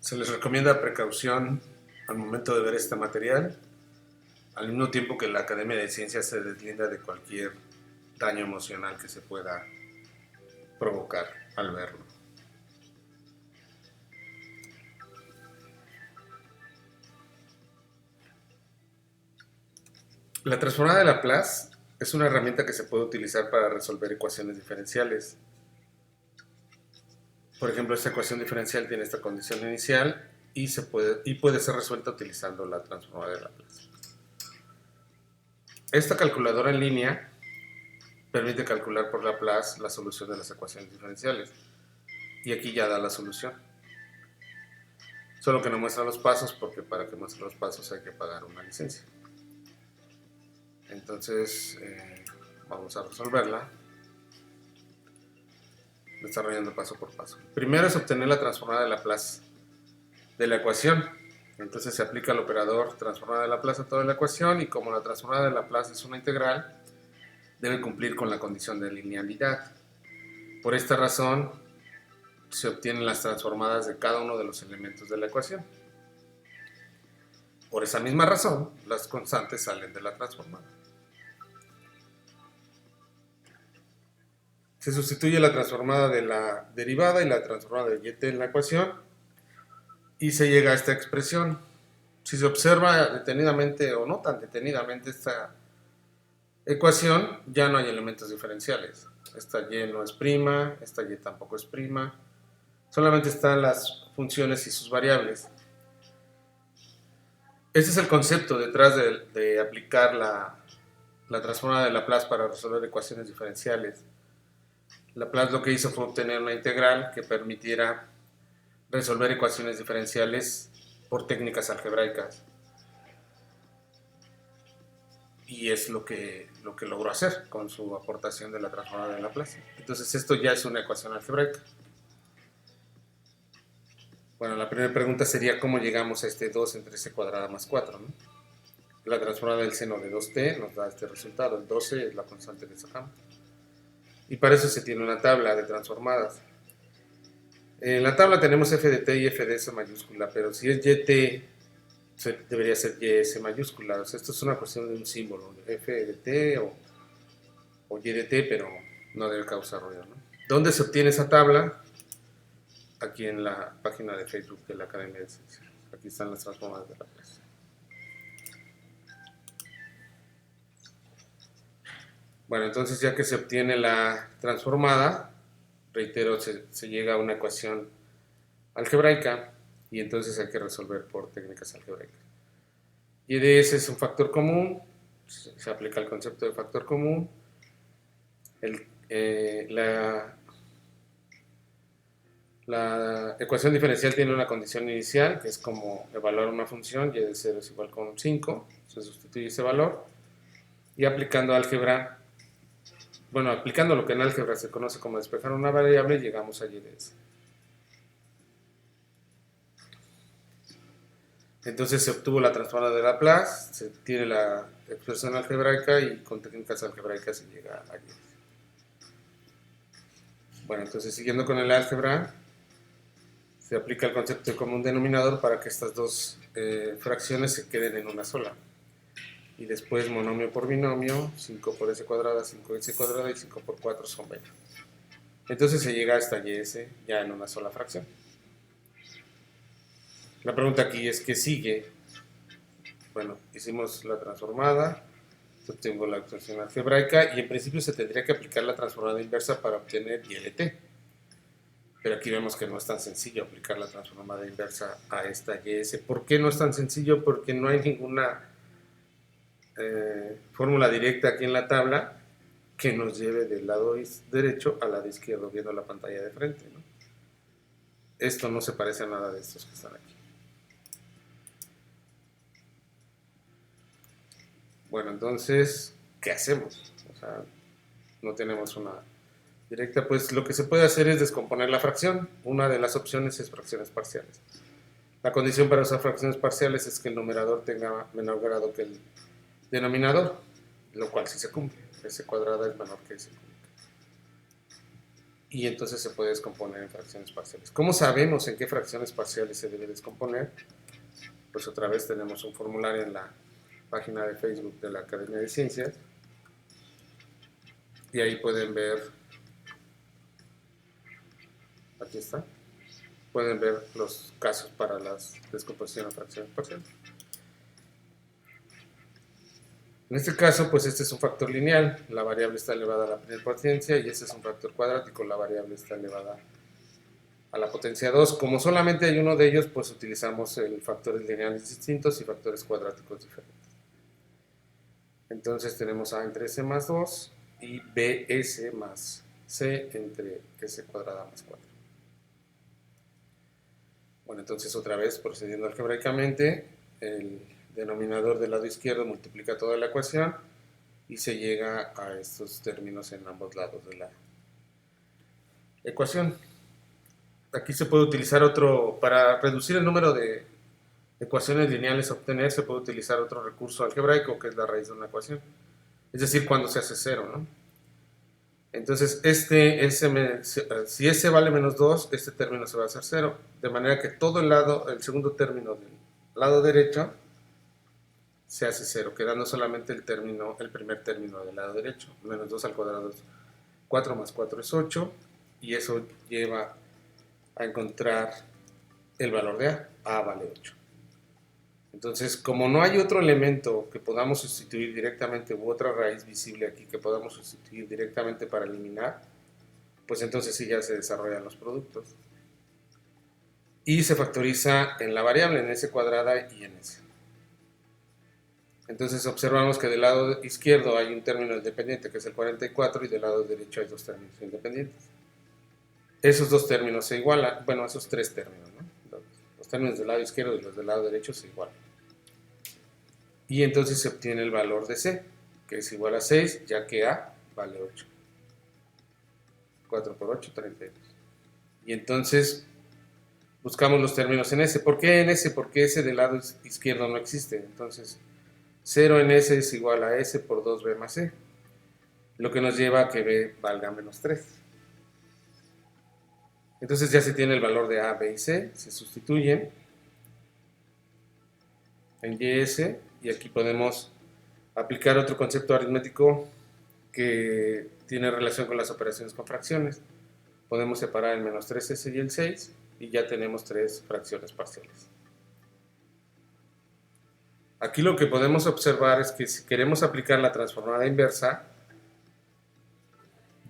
Se les recomienda precaución al momento de ver este material, al mismo tiempo que la Academia de Ciencias se deslinda de cualquier daño emocional que se pueda provocar al verlo. La transformada de Laplace es una herramienta que se puede utilizar para resolver ecuaciones diferenciales. Por ejemplo, esta ecuación diferencial tiene esta condición inicial y puede ser resuelta utilizando la transformada de Laplace. Esta calculadora en línea permite calcular por Laplace la solución de las ecuaciones diferenciales. Y aquí ya da la solución. Solo que no muestra los pasos porque para que muestre los pasos hay que pagar una licencia. Entonces vamos a resolverla desarrollando paso por paso. Primero es obtener la transformada de Laplace de la ecuación. Entonces se aplica el operador transformada de Laplace a toda la ecuación y como la transformada de Laplace es una integral, debe cumplir con la condición de linealidad. Por esta razón se obtienen las transformadas de cada uno de los elementos de la ecuación. Por esa misma razón, las constantes salen de la transformada. Se sustituye la transformada de la derivada y la transformada de y en la ecuación y se llega a esta expresión. Si se observa detenidamente o no tan detenidamente esta ecuación, ya no hay elementos diferenciales. Esta y no es prima, esta y tampoco es prima. Solamente están las funciones y sus variables. Este es el concepto detrás de aplicar la transformada de Laplace para resolver ecuaciones diferenciales. Laplace lo que hizo fue obtener una integral que permitiera resolver ecuaciones diferenciales por técnicas algebraicas. Y es lo que logró hacer con su aportación de la transformada de Laplace. Entonces esto ya es una ecuación algebraica. Bueno, la primera pregunta sería cómo llegamos a este 2 entre c cuadrada más 4, ¿no? La transformada del seno de 2t nos da este resultado. El 12 es la constante que sacamos. Y para eso se tiene una tabla de transformadas. En la tabla tenemos f de t y f de s mayúscula, pero si es yt, debería ser ys mayúscula. O sea, esto es una cuestión de un símbolo, f de t o y de t, pero no debe causar ruido, ¿no? ¿Dónde se obtiene esa tabla? Aquí en la página de Facebook de la Academia de Ciencias. Aquí están las transformadas de Laplace. Bueno, entonces ya que se obtiene la transformada, reitero, se llega a una ecuación algebraica y entonces hay que resolver por técnicas algebraicas. Y de ese es un factor común, se aplica el concepto de factor común. La ecuación diferencial tiene una condición inicial, que es como evaluar una función, y de 0 es igual con 5, se sustituye ese valor, y aplicando álgebra, bueno, aplicando lo que en álgebra se conoce como despejar una variable, llegamos a y de s. Entonces se obtuvo la transformada de Laplace, se tiene la expresión algebraica y con técnicas algebraicas se llega a y. Bueno, entonces siguiendo con el álgebra, se aplica el concepto de común denominador para que estas dos fracciones se queden en una sola. Y después monomio por binomio, 5 por s cuadrada, 5s cuadrada y 5 por 4 son 20. Entonces se llega hasta ys ya en una sola fracción. La pregunta aquí es ¿qué sigue? Bueno, hicimos la transformada, se obtuvo la expresión algebraica y en principio se tendría que aplicar la transformada inversa para obtener y de t. Pero aquí vemos que no es tan sencillo aplicar la transformada inversa a esta ys. ¿Por qué no es tan sencillo? Porque no hay ninguna fórmula directa aquí en la tabla que nos lleve del lado derecho al lado izquierdo viendo la pantalla de frente, ¿no? Esto no se parece a nada de estos que están aquí. Bueno, entonces, ¿qué hacemos? O sea, no tenemos una directa, pues lo que se puede hacer es descomponer la fracción. Una de las opciones es fracciones parciales. La condición para usar fracciones parciales es que el numerador tenga menor grado que el denominador, lo cual sí se cumple. S cuadrada es menor que S cúbica. y entonces se puede descomponer en fracciones parciales. ¿Cómo sabemos en qué fracciones parciales se debe descomponer? Pues otra vez tenemos un formulario en la página de Facebook de la Academia de Ciencias y ahí pueden ver, aquí está, pueden ver los casos para la descomposición a fracciones parciales. En este caso, pues este es un factor lineal, la variable está elevada a la primera potencia y este es un factor cuadrático, la variable está elevada a la potencia 2. Como solamente hay uno de ellos, pues utilizamos factores lineales distintos y factores cuadráticos diferentes. Entonces tenemos a entre s más 2 y bs más c entre s cuadrada más 4. Bueno, entonces otra vez procediendo algebraicamente, el denominador del lado izquierdo multiplica toda la ecuación y se llega a estos términos en ambos lados de la ecuación. Aquí se puede utilizar para reducir el número de ecuaciones lineales a obtener, se puede utilizar otro recurso algebraico que es la raíz de una ecuación. Es decir, cuando se hace cero, ¿no? Entonces, si s vale menos 2, este término se va a hacer 0. De manera que todo el segundo término del lado derecho se hace 0, quedando solamente el primer término del lado derecho. Menos 2 al cuadrado es 4 más 4 es 8, y eso lleva a encontrar el valor de a. A vale 8. Entonces, como no hay otro elemento que podamos sustituir directamente u otra raíz visible aquí que podamos sustituir directamente para eliminar, pues entonces sí ya se desarrollan los productos. Y se factoriza en la variable, en s cuadrada y en s. Entonces observamos que del lado izquierdo hay un término independiente que es el 44 y del lado derecho hay dos términos independientes. Esos dos términos se igualan, bueno, esos tres términos, ¿no? Los términos del lado izquierdo y los del lado derecho se igualan. Y entonces se obtiene el valor de C, que es igual a 6, ya que A vale 8. 4 por 8, 32. Y entonces buscamos los términos en S. ¿Por qué en S? Porque S del lado izquierdo no existe. Entonces 0 en S es igual a S por 2B más C, lo que nos lleva a que B valga menos 3. Entonces ya se tiene el valor de A, B y C, se sustituyen en YS y aquí podemos aplicar otro concepto aritmético que tiene relación con las operaciones con fracciones. Podemos separar el menos 3S y el 6 y ya tenemos tres fracciones parciales. Aquí lo que podemos observar es que si queremos aplicar la transformada inversa,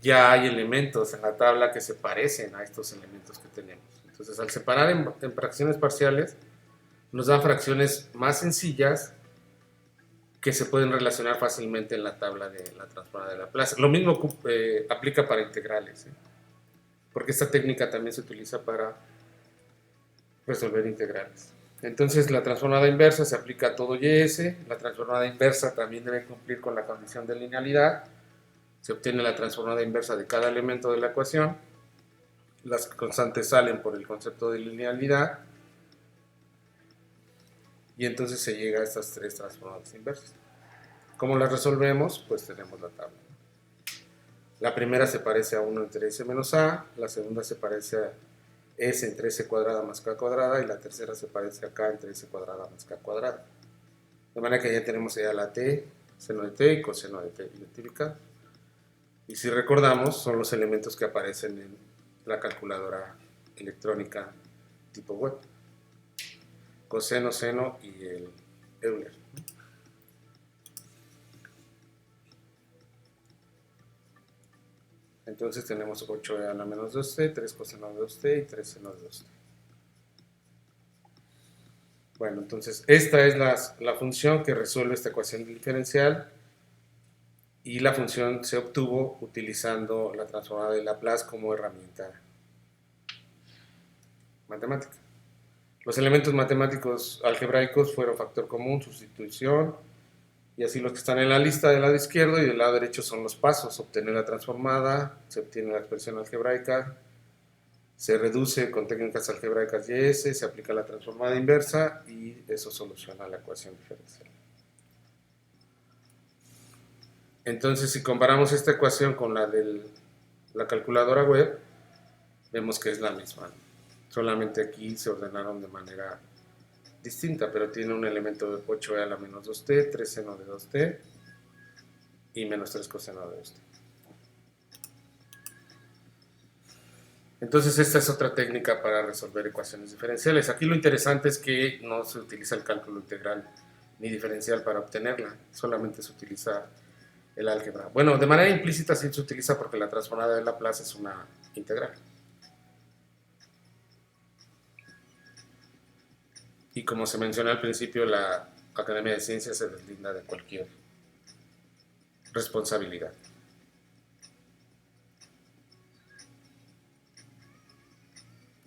ya hay elementos en la tabla que se parecen a estos elementos que tenemos. Entonces, al separar en fracciones parciales, nos dan fracciones más sencillas que se pueden relacionar fácilmente en la tabla de la transformada de Laplace. Lo mismo aplica para integrales, porque esta técnica también se utiliza para resolver integrales. Entonces, la transformada inversa se aplica a todo YS. La transformada inversa también debe cumplir con la condición de linealidad. Se obtiene la transformada inversa de cada elemento de la ecuación. Las constantes salen por el concepto de linealidad. Y entonces se llega a estas tres transformadas inversas. ¿Cómo las resolvemos? Pues tenemos la tabla. La primera se parece a 1 entre s menos a. La segunda se parece a s entre s cuadrada más k cuadrada. Y la tercera se parece a k entre s cuadrada más k cuadrada. De manera que ya tenemos ya la t, seno de t y coseno de t identificados. Y si recordamos, son los elementos que aparecen en la calculadora electrónica tipo web. Coseno, seno y el Euler. Entonces tenemos 8e a la menos 2t, 3 coseno de 2t y 3 seno de 2t. Bueno, entonces esta es la función que resuelve esta ecuación diferencial y la función se obtuvo utilizando la transformada de Laplace como herramienta matemática. Los elementos matemáticos algebraicos fueron factor común, sustitución, y así los que están en la lista del lado izquierdo y del lado derecho son los pasos: obtener la transformada, se obtiene la expresión algebraica, se reduce con técnicas algebraicas YS, se aplica la transformada inversa y eso soluciona la ecuación diferencial. Entonces, si comparamos esta ecuación con la de la calculadora web, vemos que es la misma, ¿no? Solamente aquí se ordenaron de manera distinta, pero tiene un elemento de 8e a la menos 2t, 3 seno de 2t y menos 3 coseno de 2t. Entonces esta es otra técnica para resolver ecuaciones diferenciales. Aquí lo interesante es que no se utiliza el cálculo integral ni diferencial para obtenerla, solamente se utiliza el álgebra. Bueno, de manera implícita sí se utiliza porque la transformada de Laplace es una integral. Y como se mencionó al principio, la Academia de Ciencias se deslinda de cualquier responsabilidad.